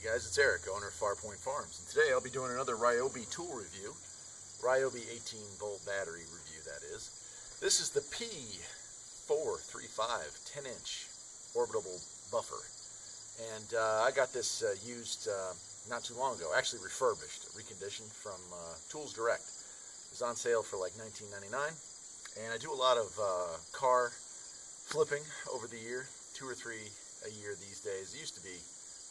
Guys, it's Eric, owner of Farpoint Farms, and today I'll be doing another Ryobi tool review. Ryobi 18-volt battery review, that is. This is the P435 10-inch Orbital buffer, and I got this used not too long ago, actually refurbished, reconditioned from Tools Direct. It was on sale for like $19.99, and I do a lot of car flipping over the year, 2 or 3 a year these days. It used to be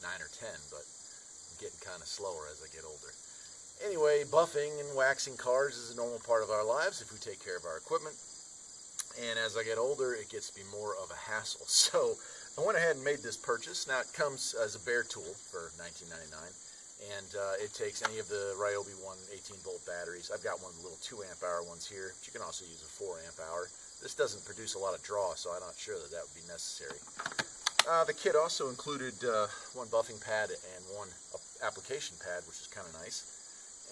9 or 10, but I'm getting kind of slower as I get older. Anyway, buffing and waxing cars is a normal part of our lives if we take care of our equipment. And as I get older, it gets to be more of a hassle. So I went ahead and made this purchase. Now it comes as a bare tool for $19.99, and it takes any of the Ryobi 18-volt batteries. I've got one of the little 2 amp hour ones here, but you can also use a 4 amp hour. This doesn't produce a lot of draw, so I'm not sure that would be necessary. The kit also included one buffing pad and one application pad, which is kind of nice.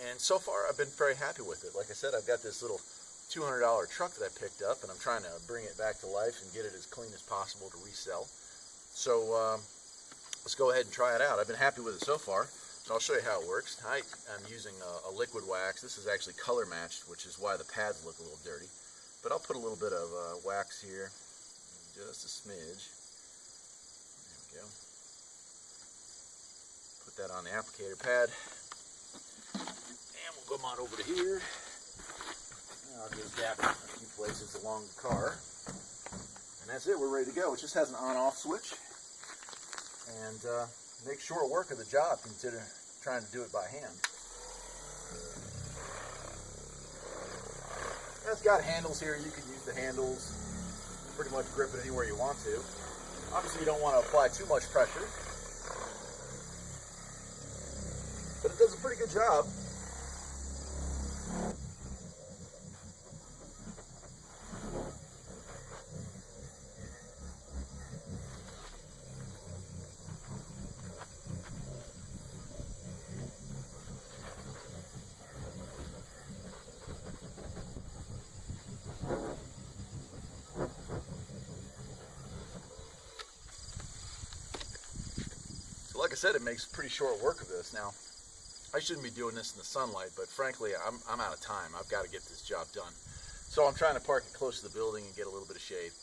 And so far, I've been very happy with it. Like I said, I've got this little $200 truck that I picked up, and I'm trying to bring it back to life and get it as clean as possible to resell. So let's go ahead and try it out. I've been happy with it so far, so I'll show you how it works. Tonight, I'm using a liquid wax. This is actually color matched, which is why the pads look a little dirty. But I'll put a little bit of wax here, just a smidge. There we go. Put that on the applicator pad. And we'll come on over to here. I'll just dab it a few places along the car. And that's it, we're ready to go. It just has an on-off switch. And makes short work of the job, consider trying to do it by hand. It's got handles here. You can use the handles. Pretty much grip it anywhere you want to. Obviously, you don't want to apply too much pressure, but it does a pretty good job. Like I said, it makes pretty short work of this. Now, I shouldn't be doing this in the sunlight, but frankly, I'm out of time. I've got to get this job done. So I'm trying to park it close to the building and get a little bit of shade.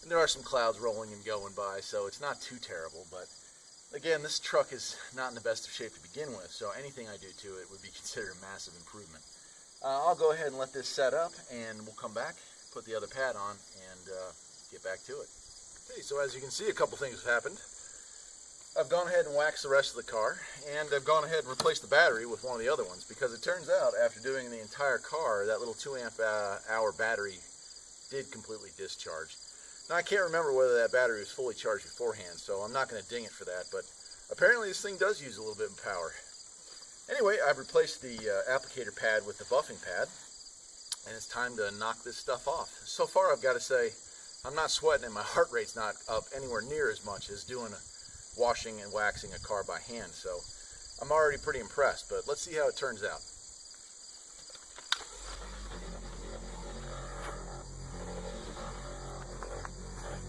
And there are some clouds rolling and going by, so it's not too terrible. But again, this truck is not in the best of shape to begin with, so anything I do to it would be considered a massive improvement. I'll go ahead and let this set up, and we'll come back, put the other pad on, and get back to it. Okay, so as you can see, a couple things have happened. I've gone ahead and waxed the rest of the car, and I've gone ahead and replaced the battery with one of the other ones, because it turns out after doing the entire car, that little 2 amp hour battery did completely discharge. Now I can't remember whether that battery was fully charged beforehand, so I'm not going to ding it for that, but apparently this thing does use a little bit of power. Anyway, I've replaced the applicator pad with the buffing pad, and it's time to knock this stuff off. So far, I've got to say, I'm not sweating, and my heart rate's not up anywhere near as much as doing washing and waxing a car by hand, so I'm already pretty impressed, but let's see how it turns out.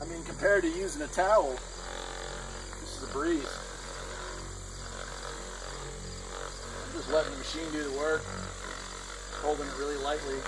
I mean, compared to using a towel, this is a breeze. I'm just letting the machine do the work, holding it really lightly.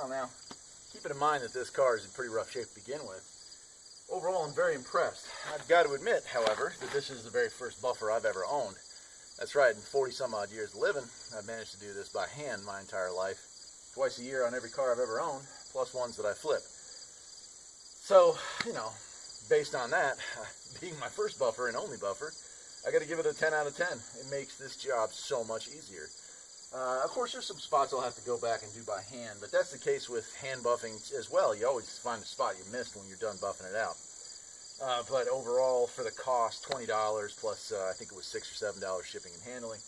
Now, keeping in mind that this car is in pretty rough shape to begin with, overall I'm very impressed. I've got to admit, however, that this is the very first buffer I've ever owned. That's right, in 40 some odd years of living, I've managed to do this by hand my entire life, twice a year on every car I've ever owned, plus ones that I flip. So, you know, based on that, being my first buffer and only buffer, I got to give it a 10 out of 10. It makes this job so much easier. Of course, there's some spots I'll have to go back and do by hand, but that's the case with hand buffing as well. You always find a spot you missed when you're done buffing it out. But overall, for the cost, $20 plus I think it was $6 or $7 shipping and handling,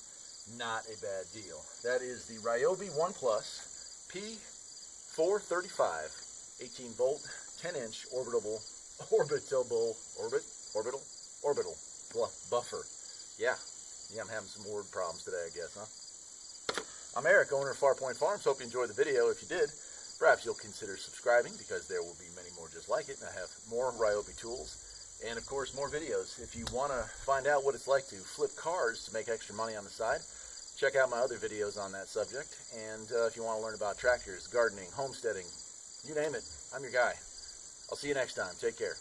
not a bad deal. That is the Ryobi One Plus P435 18 volt 10-inch orbital buffer. Yeah, I'm having some word problems today, I guess, huh? I'm Eric, owner of Farpoint Farms. Hope you enjoyed the video. If you did, perhaps you'll consider subscribing, because there will be many more just like it, and I have more Ryobi tools and, of course, more videos. If you want to find out what it's like to flip cars to make extra money on the side, check out my other videos on that subject. And if you want to learn about tractors, gardening, homesteading, you name it, I'm your guy. I'll see you next time. Take care.